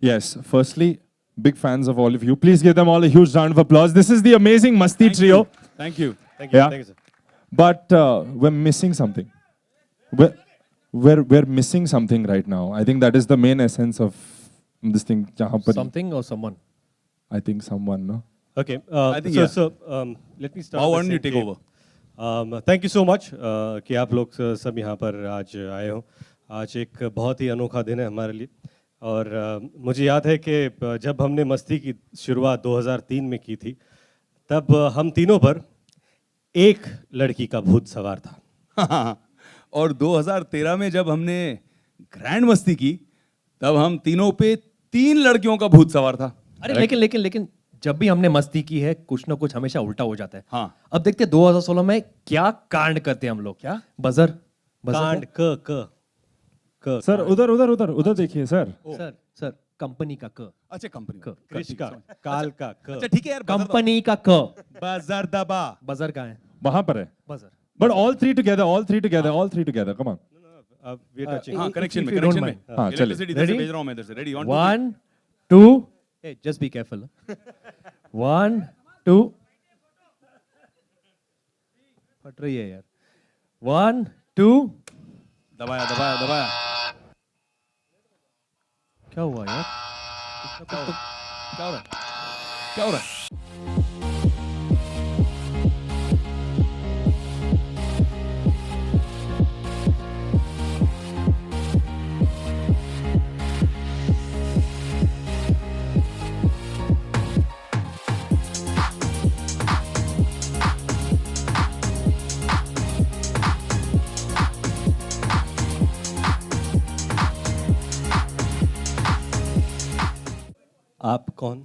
Yes, firstly, big fans of all of you. Please give them all a huge round of applause. This is the amazing Masti trio. Thank you. Thank you. Yeah. Thank you, sir. But we're missing something. We're missing something right now. I think that is the main essence of this thing. jahan par- Something or someone? I think someone, no? Okay. I think, so, yeah. so let me start. How by why don't you saying take कि, over? Thank you so much कि आप लोग सब यहाँ पर आज आए हो। आज एक बहुत ही अनोखा दिन है हमारे लिए और मुझे याद है कि जब हमने मस्ती की शुरुआत 2003 में की थी तब हम तीनों पर एक लड़की का भूत सवार था। और 2013 में जब हमने ग्रैंड मस्ती की तब हम तीनों पे 3 लड़कियों का भूत सवार था। अरे लेकिन जब भी हमने मस्ती की है कुछ ना कुछ हमेशा उल्टा हो जाता है। हाँ। अब देखते हैं 2016 में क्या कांड करते हैं हम लोग। क्या? बजर कांड क सर उधर देखिए सर। सर कंपनी का क। अच्छा कंपनी क। कृष का काल का क अच्छा ठीक है यार कंपनी का क। बजर दबा। बजर कहाँ है? वहां पर है। Buzzer. But all three together, come on. We are touching. हाँ कनेक्शन में if you don't कनेक्शन में mind. हाँ, चलिए। इलेक्ट्रिसिटी इधर से Ready? भेज रहा हूँ मैं इधर से ready 1 2 hey just be careful 1 2 फट रही है यार 1 2 दबाया दबाया दबाया क्या हुआ यार क्या हो रहा है क्या हो रहा है आप कौन?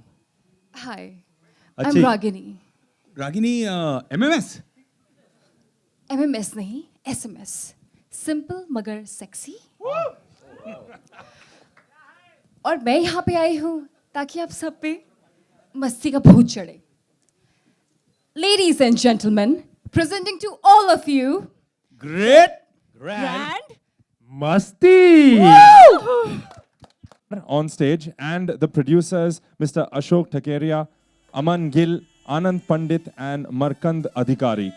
Hi, अच्छी- I'm Ragini. Ragini MMS MMS नहीं, SMS. Simple मगर sexy. और मैं यहाँ पे आई हूँ ताकि आप सब पे मस्ती का भूत चढ़े. Ladies and gentlemen, presenting to all of you, great Grand मस्ती On stage, and the producers, Mr. Ashok Thakeria, Aman Gill, Anand Pandit, and Markand Adhikari.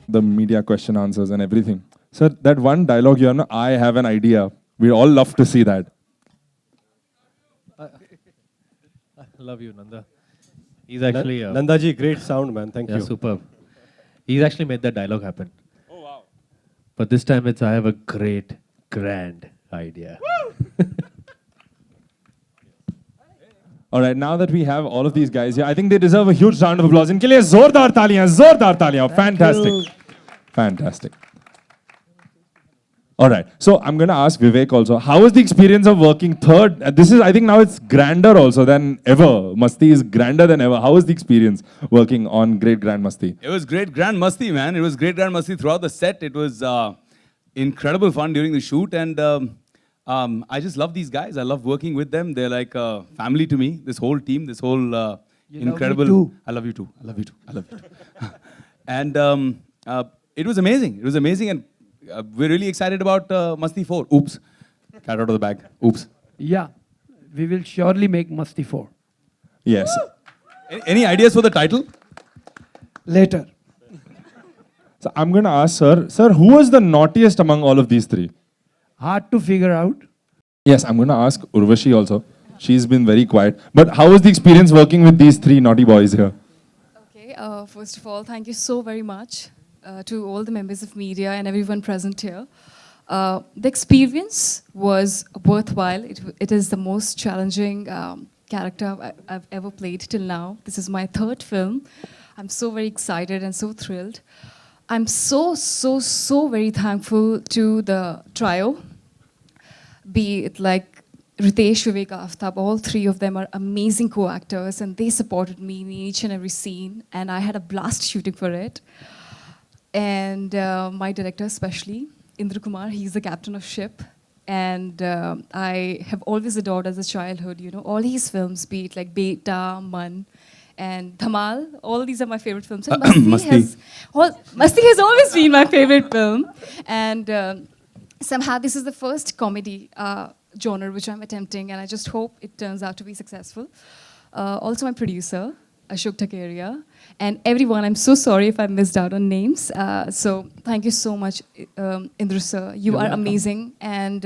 The media question answers and everything. Sir, that one dialogue you know, I have an idea. We all love to see that. love you Nanda he's actually Nanda ji, great sound, man. Thank yeah you. superb he's actually made that dialogue happen oh wow but this time it's I have a great grand idea All right, now that we have all of these guys here, I think they deserve a huge round of applause. इनके लिए जोरदार तालियां. Fantastic. Fantastic. All right, so I'm going to ask Vivek also. How was the experience of working third? This is, I think now it's grander also than ever. Masti is grander than ever. How was the experience working on Great Grand Masti? It was great grand masti man it was great grand masti throughout the set it was incredible fun during the shoot and I just love these guys I love working with them they're like family to me this whole team this whole incredible I love you too and it was amazing and we're really excited about Masti 4 oops cat out of the bag oops Yeah, we will surely make Masti 4. Yes. any ideas for the title Later. So I'm going to ask Sir, who was the naughtiest among all of these three? Hard to figure out. Yes, I'm going to ask Urvashi also. She's been very quiet. But how was the experience working with these three naughty boys here? Okay, first of all, thank you so very much to all the members of media and everyone present here. The experience was worthwhile. It is the most challenging character I've ever played till now. This is my third film. I'm so very excited and so thrilled. I'm so very thankful to the trio, be it like Ritesh, Vivek, Aftab, all three of them are amazing co-actors and they supported me in each and every scene and I had a blast shooting for it. And my director especially, Indra Kumar, he's the captain of ship. And I have always adored as a childhood, you know, all his films, be it like Beta, Man, and Dhamal. All these are my favorite films. And Masti, Masti. Masti has always been my favorite film. And somehow this is the first comedy genre which I'm attempting, and I just hope it turns out to be successful. Also, my producer, Ashok Takeria, and everyone. I'm so sorry if I missed out on names. So thank you so much, Indra sir. You are amazing, and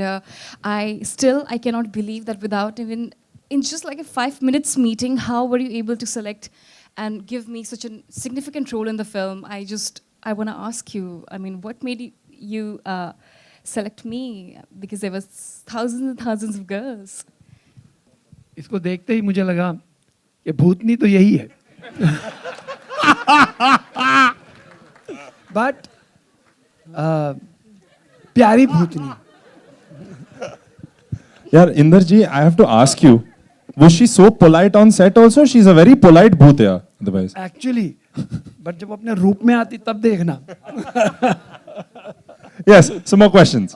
I cannot believe that without even in just like a 5 minutes meeting, how were you able to select and give me such a significant role in the film? I want to ask you. I mean, what made you select me? Because there was thousands and thousands of girls. इसको देखते ही मुझे लगा कि भूतनी तो यही है but प्यारी भूतनी Yeah, Inderji, I have to ask you, was she so polite on set also? She's a very polite bhoot, yeah, otherwise. Actually but जब अपने रूप में आती तब देखना Yes, some more questions.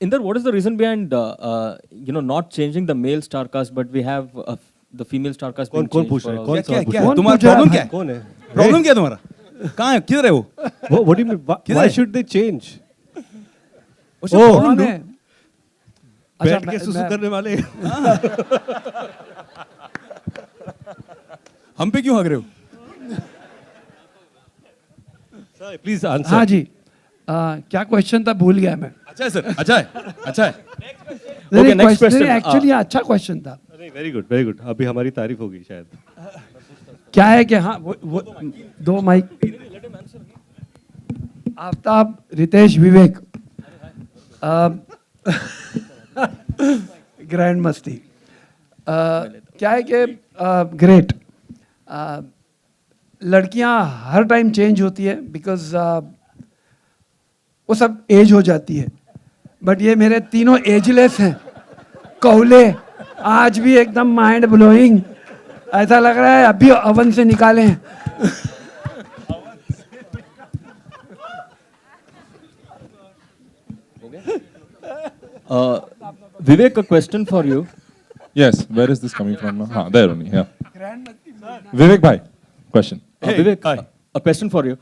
Inder, what is the reason behind not changing the male star cast, but we have the female star cast? कौन being कौन changed पूछ for रहा है? all? कौन क्या सवाल पूछ क्या रहा है? कौन तुम्हारा पूछ रहा है प्रॉब्लम भाई? क्या है? कौन है? प्रॉब्लम क्या है तुम्हारा? कहाँ है? किधर है वो? What do you mean? किधर Why है? should they change? What's your problem, कौन dude? है अच्छा, बैठ के सुसु मैं- करने वाले हम पे क्यों हग रहे हो? प्लीज आंसर हाँ जी क्या क्वेश्चन था भूल गया मैं अच्छा है सर, अच्छा है, अच्छा है. Okay, next question. एक्चुअली अच्छा क्वेश्चन था वेरी गुड वेरी गुड अभी हमारी तारीफ होगी शायद क्या है कि हाँ वो दो माइक आफ्ताब रितेश विवेक ग्रैंड मस्ती क्या है कि ग्रेट लड़कियां हर टाइम चेंज होती है बिकॉज वो सब एज हो जाती है बट ये मेरे तीनों एजलेस हैं कौले आज भी एकदम माइंड ब्लोइंग ऐसा लग रहा है अभी ओवन से निकाले हैं Vivek, a question for you. Yes, where is this coming from now? There only, yeah. Vivek bhai, question. Vivek, a question for you.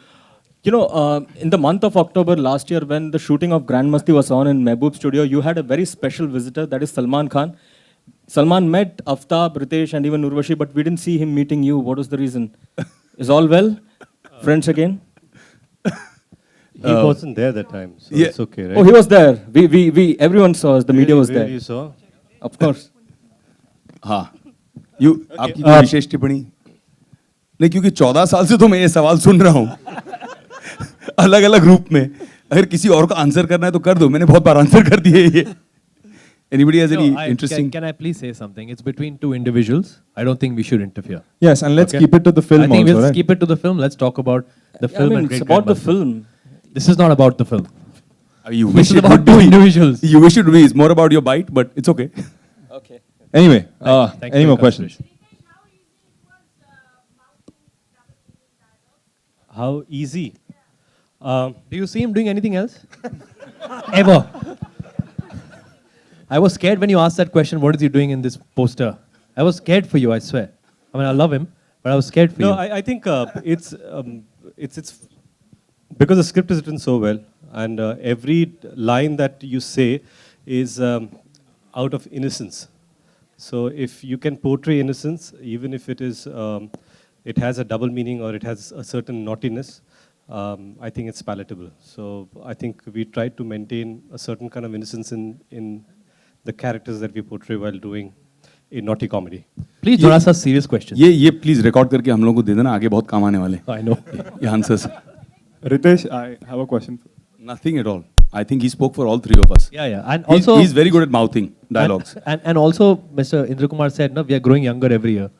In the month of October last year, when the shooting of Grand Masti was on in Mehboob Studio, you had a very special visitor, that is Salman Khan. Salman met Aftab, Ritesh, and even Urvashi, but we didn't see him meeting you. What was the reason? Is all well? Friends again? He wasn't there that time, so Yeah. it's okay, right? Oh, he was there. We everyone saw us. The media was Where there. you saw? Of course. हाँ. आपकी कोई विशेष टिप्पणी? नहीं, क्योंकि 14 साल से तो मैं ये सवाल सुन रहा हूँ अलग अलग रूप में. अगर किसी और को आंसर करना है तो कर दो, मैंने बहुत बार आंसर कर दिए ये. Anybody has any interesting? Can I please say something? It's between two individuals. I don't think we should interfere. Yes, and let's Okay. keep it to the film I think also, we'll right? keep it to the film. Let's talk about the I film mean, and it's Great about the Grandmother. film. This is not about the film. You This wish is it about would two be. individuals. You wish it would be. It's more about your bite, but it's okay. Okay. Anyway, Thank you any for more your questions? How easy? Do you see him doing anything else? Ever? I was scared when you asked that question. What is he doing in this poster? I was scared for you. I swear. I mean, I love him, but I was scared for No, you. I think it's because the script is written so well, and every line that you say is out of innocence. So if you can portray innocence, even if it is it has a double meaning or it has a certain naughtiness, I think it's palatable. So I think we tried to maintain a certain kind of innocence in the characters that we portray while doing a naughty comedy. Please, थोड़ा सा serious question. ये please record करके हम लोगों को दे देना, आगे बहुत काम आने वाले. I know. ये answers. Ritesh, I have a question. Nothing at all. I think he spoke for all three of us. Yeah, yeah. And He's, also, he's very good at mouthing dialogues. And also, Mr. Indra Kumar said, no, we are growing younger every year.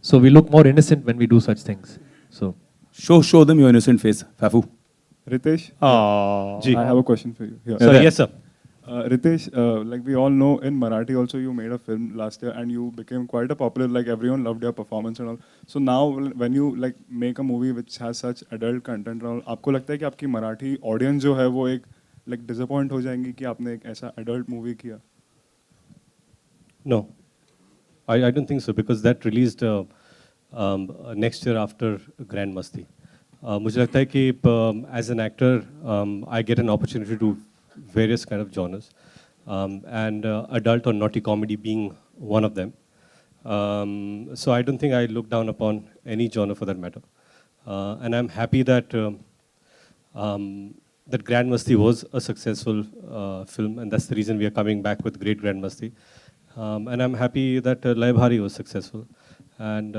So we look more innocent when we do such things. So, Show them your innocent face, Fafu. Ritesh, Ji. I have a question for you. Here. So yes, sir. Ritesh, like we all know, in Marathi also you made a film last year and you became quite a popular. Like everyone loved your performance and all. So now when you like make a movie which has such adult content and all, आपको लगता है कि आपकी Marathi audience जो है वो एक like disappoint हो जाएंगी कि आपने एक ऐसा adult movie किया? No, I don't think so because that released next year after Grand Masti. मुझे लगता है कि as an actor, I get an opportunity to do various kind of genres, and adult or naughty comedy being one of them. So I don't think I look down upon any genre for that matter. And I'm happy that that Grand Masti was a successful film, and that's the reason we are coming back with Great Grand Masti. And I'm happy that Laibhari was successful, and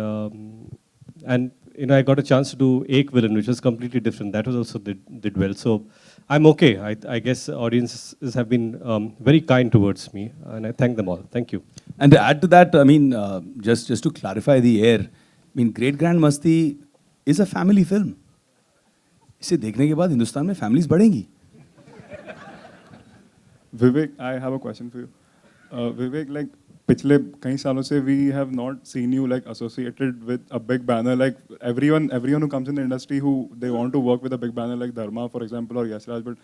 you know, I got a chance to do Ek Villain, which was completely different. That was also did well. So I'm okay. I guess audiences have been very kind towards me, and I thank them all. Thank you. And to add to that, I mean, just to clarify the air, I mean, Great Grand Masti is a family film. इसे देखने के बाद हिंदुस्तान में families बढ़ेंगी. Vivek, I have a question for you. Vivek, like पिछले कई सालों से we have not seen you like associated with a big banner. Like everyone who comes in the industry who they want to work with a big banner like Dharma, for example, or Yash Raj, but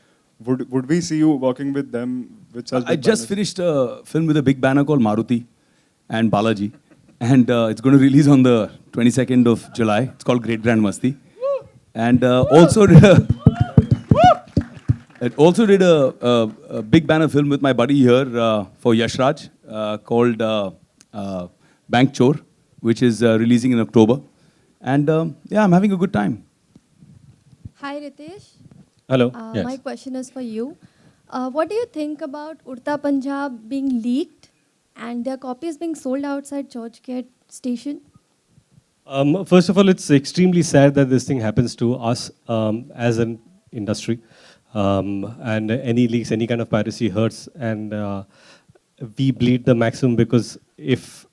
would we see you working with them with such? I big just banners? finished a film with a big banner called Maruti and Balaji, and it's going to release on the 22nd of July. It's called Great Grand Masti, and also did a big banner film with my buddy here for Yash Raj called Bank Chor, which is releasing in October, and yeah, I'm having a good time. Hi Ritesh. Hello. Yes. My question is for you. What do you think about Urta Punjab being leaked and their copies being sold outside Churchgate station? First of all, it's extremely sad that this thing happens to us as an industry. And any leaks, any kind of piracy hurts, and we bleed the maximum because if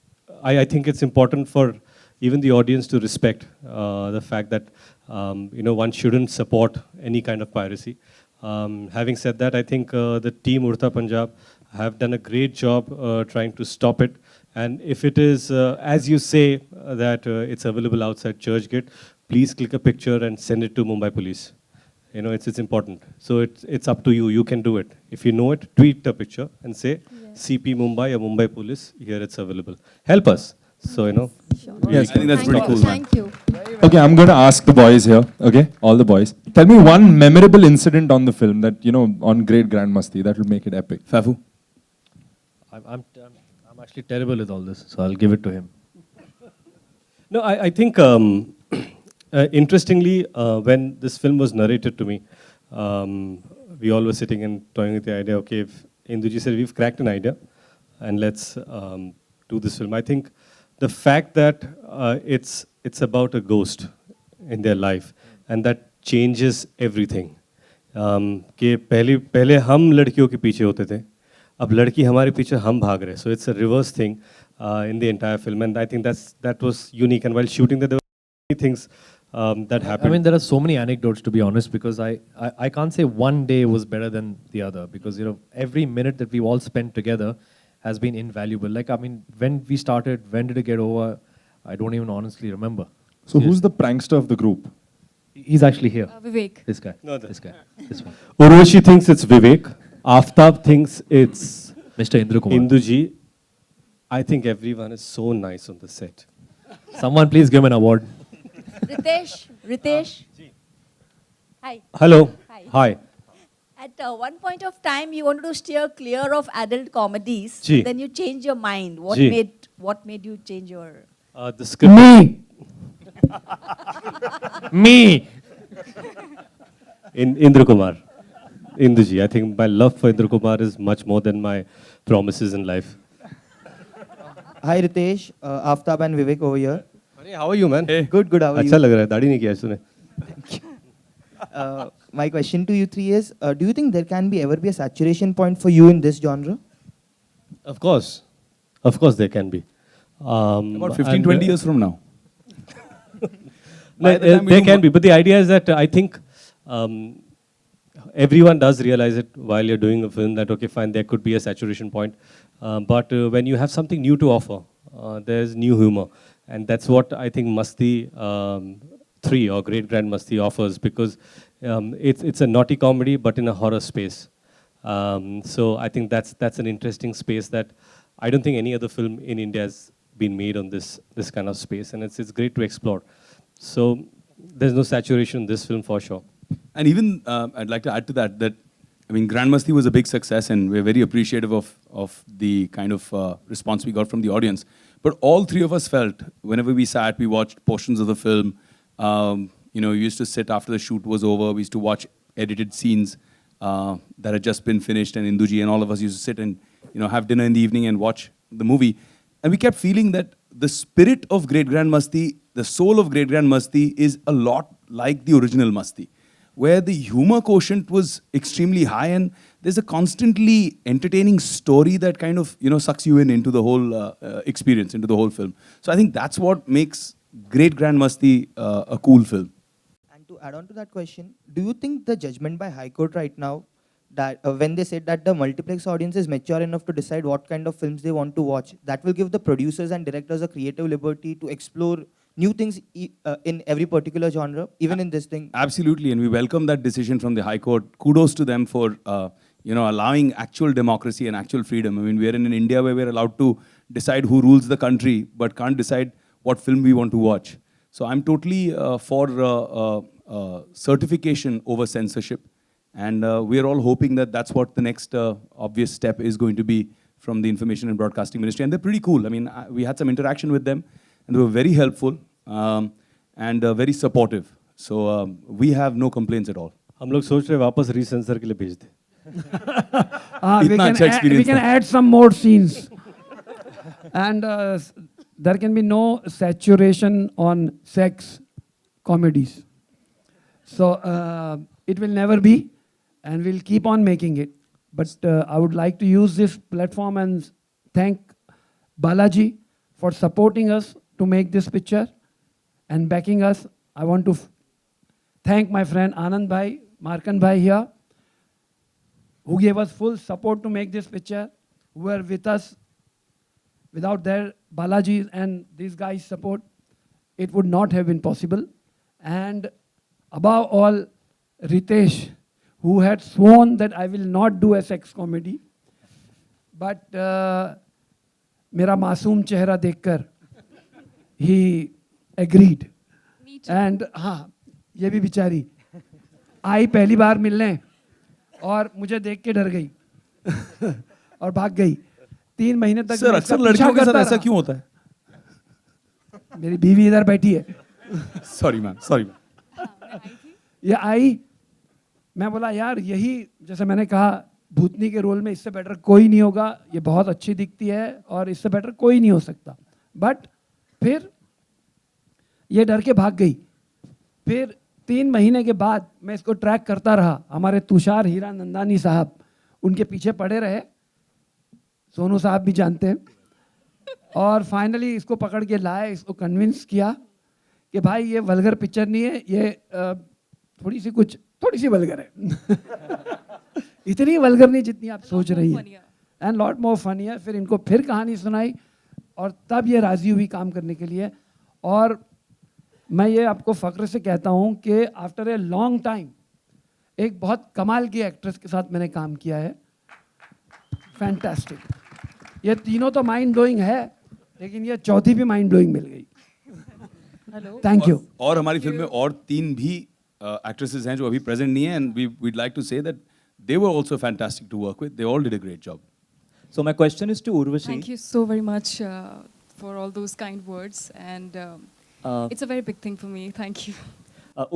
I think it's important for even the audience to respect the fact that you know, one shouldn't support any kind of piracy. Having said that, I think the team Urta Punjab have done a great job trying to stop it. And if it is, as you say, that it's available outside Churchgate, please click a picture and send it to Mumbai Police. You know, it's important. So it's up to you. You can do it. If you know it, tweet the picture and say, CP Mumbai or Mumbai Police, here it's available. Help us. So, you know. Sure. Yes, I think that's pretty cool, man. Thank you. Okay, I'm going to ask the boys here. Okay, all the boys. Tell me one memorable incident on the film that, you know, on Great Grand Masti that will make it epic. Fafu? I'm actually terrible with all this, so I'll give it to him. No, I think interestingly, when this film was narrated to me, we all were sitting and toying with the idea, okay, if Induji said, we've cracked an idea, and let's do this film. I think the fact that it's about a ghost in their life, and that changes everything. कि पहले हम लड़कियों के पीछे होते थे, अब लड़की हमारे पीछे हम भाग रहे. So it's a reverse thing in the entire film, and I think that was unique. And while shooting that, there were many things that happened. I mean, there are so many anecdotes, to be honest, because I can't say one day was better than the other, because, you know, every minute that we all spent together has been invaluable. Like, I mean, when we started, when did it get over? I don't even honestly remember. So who's the prankster of the group? He's actually here. Vivek. This guy. No, This guy. This one. Urvashi thinks it's Vivek. Aftab thinks it's Mr. Indra Kumar. Induji. I think everyone is so nice on the set. Someone please give him an award. Ritesh. Hi. Hello. Hi. Hi. At one point of time, you wanted to steer clear of adult comedies. Ji. Then you changed your mind. What Ji. made you change your? The script. Me. Me! Indra Kumar. Induji. I think my love for Indra Kumar is much more than my promises in life. Hi Ritesh, Aftab and Vivek over here. Hey, how are you, man? Hey. Good, how are अच्छा you? लग रहा है, दाढ़ी नहीं किया है तूने. My question to you three is, do you think there can ever be a saturation point for you in this genre? Of course there can be. About 15, 20 years from now. By the time we There do can be, but the idea is that I think everyone does realize it while you're doing a film that, okay, fine, there could be a saturation point. But when you have something new to offer, there's new humor. And that's what I think Masti 3 or Great Grand Masti offers, because it's a naughty comedy, but in a horror space. So I think that's an interesting space that I don't think any other film in India has been made on this kind of space, and it's great to explore. So there's no saturation in this film for sure. And even I'd like to add to that I mean, Grand Masti was a big success, and we're very appreciative of the kind of response we got from the audience. But all three of us felt whenever we sat, we watched portions of the film. You know, we used to sit after the shoot was over. We used to watch edited scenes that had just been finished, and Induji and all of us used to sit and have dinner in the evening and watch the movie. And we kept feeling that the spirit of Great Grand Masti, the soul of Great Grand Masti, is a lot like the original Masti, where the humor quotient was extremely high, and there's a constantly entertaining story that kind of sucks you into the whole experience, into the whole film. So I think that's what makes Great Grand Masti a cool film. And to add on to that question, do you think the judgment by High Court right now, that when they said that the multiplex audience is mature enough to decide what kind of films they want to watch, that will give the producers and directors a creative liberty to explore new things in every particular genre, even in this thing? Absolutely, and we welcome that decision from the High Court. Kudos to them for allowing actual democracy and actual freedom. I mean, we're in an India where we're allowed to decide who rules the country, but can't decide what film we want to watch. So I'm totally for certification over censorship, and we're all hoping that that's what the next obvious step is going to be from the Information and Broadcasting Ministry. And they're pretty cool. I mean, we had some interaction with them, and they were very helpful and very supportive. So we have no complaints at all. हम लोग सोच रहे हैं वापस रीसेंसर के लिए भेज दें. We can add some more scenes. And there can be no saturation on sex comedies. So it will never be, and we'll keep on making it. But I would like to use this platform and thank Balaji for supporting us to make this picture and backing us. I want to thank my friend Anand Bhai, Markan Bhai here, who gave us full support to make this picture, who were with us. Without their Balaji and these guys' support, it would not have been possible. And above all, Ritesh, who had sworn that I will not do a sex comedy, but मेरा मासूम चेहरा देखकर he agreed. And हाँ, ये भी बिचारी आई पहली बार मिलने और मुझे देख के डर गई और भाग गई. 3 महीने तक सर, अक्सर लड़कियों के साथ ऐसा क्यों होता है? मेरी बीवी इधर बैठी है. Sorry ma'am, sorry ma'am. ये आई, मैं बोला यार यही, जैसे मैंने कहा भूतनी के रोल में इससे बेटर कोई नहीं होगा, ये बहुत अच्छी दिखती है और इससे बेटर कोई नहीं हो सकता. बट फिर ये डर के भाग गई. फिर 3 महीने के बाद मैं इसको ट्रैक करता रहा. हमारे तुषार हीरा नंदानी साहब उनके पीछे पड़े रहे, सोनू साहब भी जानते हैं, और फाइनली इसको पकड़ के लाए, इसको कन्विंस किया कि भाई ये वल्गर पिक्चर नहीं है, ये थोड़ी सी वल्गर है. इतनी वल्गर नहीं जितनी आप सोच रही हैं, एंड लॉट मोर फनी है. फिर इनको फिर कहानी सुनाई और तब ये राजी हुई काम करने के लिए. और मैं ये आपको फ़ख्र से कहता हूँ कि आफ्टर ए लॉन्ग टाइम एक बहुत कमाल की एक्ट्रेस के साथ मैंने काम किया है. फैंटास्टिक. ये तीनों तो माइंड ब्लोइंग है, लेकिन ये चौथी भी माइंड ब्लोइंग मिल गई. Thank you. और हमारी फिल्म में और 3 भी एक्ट्रेसेस हैं जो अभी प्रेजेंट नहीं हैं, and we'd like to say that they were also fantastic to work with. They all did a great job. So my question is to Urvashi. Thank you so very much for all those kind words, and it's a very big thing for me. Thank you.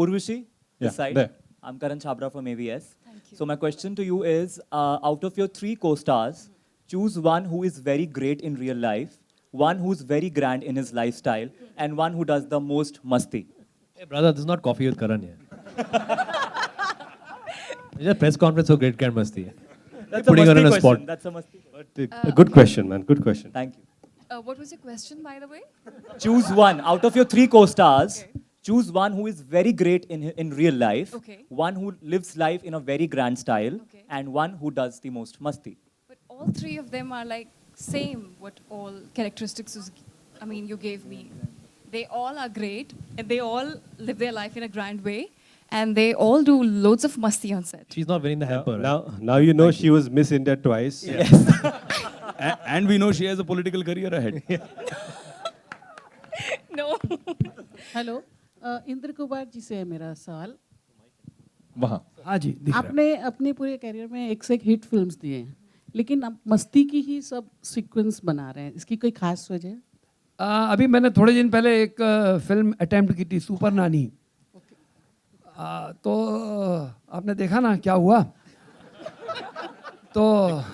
Urvashi, Yeah, this side. there. I'm Karan Chabra from AVS. Thank you. So my question to you is, out of your 3 co-stars, choose one who is very great in real life, one who's very grand in his lifestyle, and one who does the most masti. Hey brother, this is not Coffee with Karan here. It's a press conference for Great Grand Masti. That's Putting a her masti on a question. spot. That's a masti. A good question, man. Good question. Thank you. What was your question, by the way? Choose one out of your 3 co-stars. Okay. Choose one who is very great in real life, Okay. one who lives life in a very grand style, Okay. and one who does the most masti. But all 3 of them are like same. What all characteristics you gave me. They all are great, and they all live their life in a grand way, and they all do loads of masti on set. She's not winning the hamper. right? Now you know she was Miss India twice. And we know she has a political career ahead. No. Hello Indra Kumar ji से है मेरा सवाल. वहाँ हाँ जी दिख रहा है. आपने अपने पूरे करियर में एक से एक हिट फिल्म्स दिए हैं, लेकिन आप मस्ती की ही सब सीक्वेंस बना रहे हैं. इसकी कोई खास वजह है? अभी मैंने थोड़े दिन पहले एक फिल्म अटेम्प्ट की थी, सुपर नानी. तो आपने देखा ना क्या हुआ. तो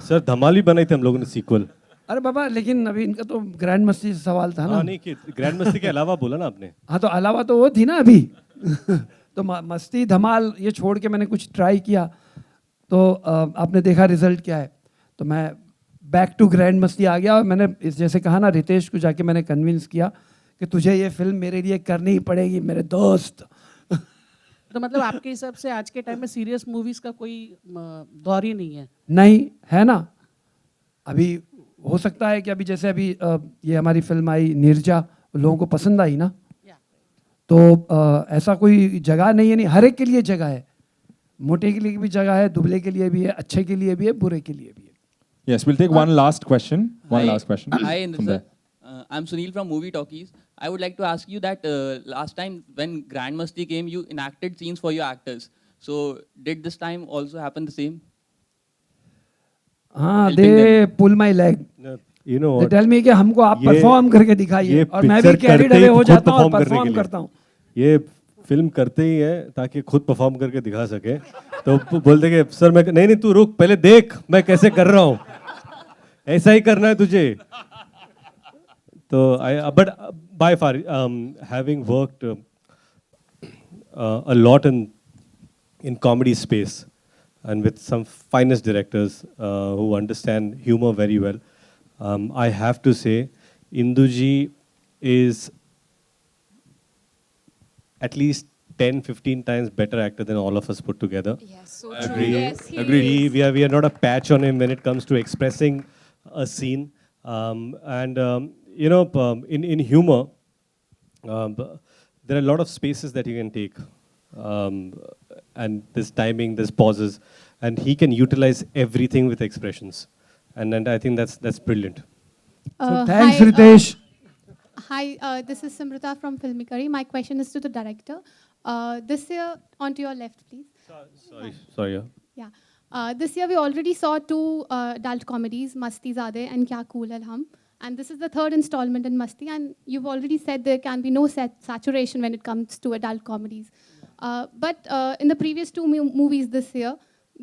सर धमाल भी बनाई थी हम लोगों ने सीक्वल. अरे बाबा, लेकिन अभी इनका तो ग्रैंड मस्ती से सवाल था ना. हाँ नहीं कि ग्रैंड मस्ती के अलावा बोला ना आपने. हाँ तो अलावा तो वो थी ना अभी. तो मस्ती धमाल ये छोड़ के मैंने कुछ ट्राई किया, तो आपने देखा रिजल्ट क्या है. तो मैं बैक टू ग्रैंड मस्ती आ गया और मैंने जैसे कहा ना, रितेश को जाके मैंने कन्विंस किया कि तुझे ये फिल्म मेरे लिए करनी ही पड़ेगी मेरे दोस्त. तो मतलब आपके हिसाब से आज के टाइम में सीरियस मूवीज का कोई दौर ही नहीं है? नहीं है ना. अभी हो सकता है कि अभी जैसे अभी ये हमारी फिल्म आई नीरजा, लोगों को पसंद आई ना. तो ऐसा कोई जगह नहीं है, नहीं हर एक के लिए जगह है. मोटे के लिए भी जगह है, दुबले के लिए भी है, अच्छे के लिए भी है, बुरे के लिए भी है. Yes, we'll take one last question. One last question. Hi, Indra from sir. there. I'm Sunil from Movie Talkies. I would like to ask you that last time when Grand Masti came, you enacted scenes for your actors. So did this time also happen the same? हाँ, Helping they pull my leg. You know They what? tell me कि हमको आप ये- perform करके दिखाइए, ये और मैं भी picture कैरिड करते ही अवे हो खुद जाता हूँ और perform करने के परफॉर्म लिए. करता हूँ. ये फिल्म करते ही है ताकि खुद परफॉर्म करके दिखा सके. तो बोलते कि सर मैं नहीं तू रुक पहले देख मैं कैसे कर रहा हूँ, ऐसा ही करना है तुझे. तो but by far having worked a lot in comedy space and with some finest directors who understand humor very well, I have to say Induji is at least 10-15 times better actor than all of us put together. Yes, so true. Agree. Yes, he Agree. is. We are not a patch on him when it comes to expressing a scene. You know, in humor, there are a lot of spaces that you can take. And there's timing, there's pauses, and he can utilize everything with expressions. And I think that's brilliant. So thanks, Hi, Ritesh. Hi, this is Simrita from Filmicary. My question is to the director. This year, onto your left, please. Sorry. Yeah. Yeah. This year, we already saw two adult comedies, Masti Zade and Kya Cool Hai Hum. And this is the third installment in Masti. And you've already said there can be no saturation when it comes to adult comedies. But in the previous two movies this year,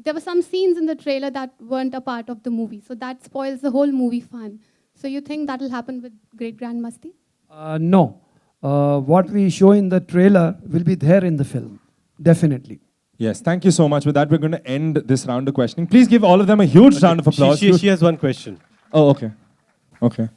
there were some scenes in the trailer that weren't a part of the movie. So that spoils the whole movie fun. So you think that will happen with Great Grand Masti? No. What we show in the trailer will be there in the film. Definitely. Yes, thank you so much. With that, we're going to end this round of questioning. Please give all of them a huge round of applause. She has one question. Oh, okay. Okay.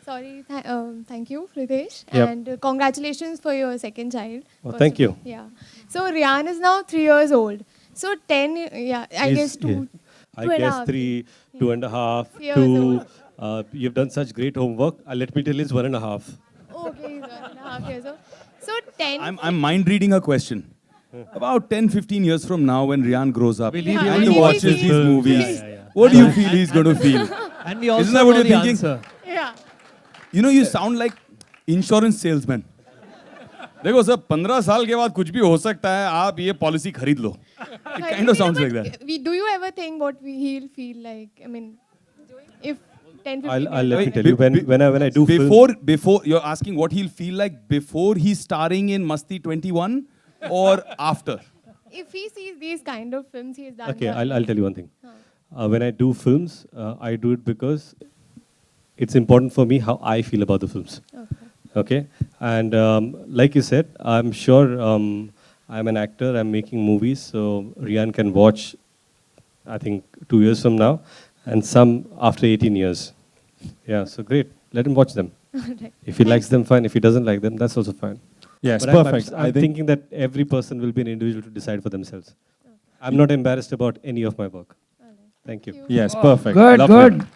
Sorry, thank you, Ritesh. Yep. And congratulations for your second child. Oh, thank you. Yeah. So Rian is now 3 years old. So 10, yeah, I guess two. I two and a guess half. 3, 2.5, Years 2. You've done such great homework. Let me tell you, it's 1.5. Okay, he's 1.5 years old. So 10. I'm mind reading a question. About 10-15 years from now, when Rian grows up Yeah. and he Maybe watches he- these movies, Yeah. what do you feel he's going to feel? And we also Isn't that what know you're the thinking? answer. Yeah. You know, you sound like insurance salesman. देखो sir 15 साल के बाद कुछ भी हो सकता है, आप ये पॉलिसी खरीद लो. It kind of sounds like that. Do you ever think what he'll feel like? I mean, if 10, 15 I'll let me years tell you, when I do film, Before you're asking what he'll feel like before he's starring in Masti 21 or after? if he sees these kind of films he's done. okay, I'll tell you one thing. When I do films, I do it because it's important for me how I feel about the films. Okay? And like you said, I'm sure I'm an actor, I'm making movies, so Rian can watch, I think, 2 years from now, and some after 18 years. Yeah, so great. Let him watch them. Right. If he likes them, fine. If he doesn't like them, that's also fine. Yes, But perfect. I'm thinking that every person will be an individual to decide for themselves. I'm not embarrassed about any of my work. Thank you. Yes, perfect. Good, Lovely. good.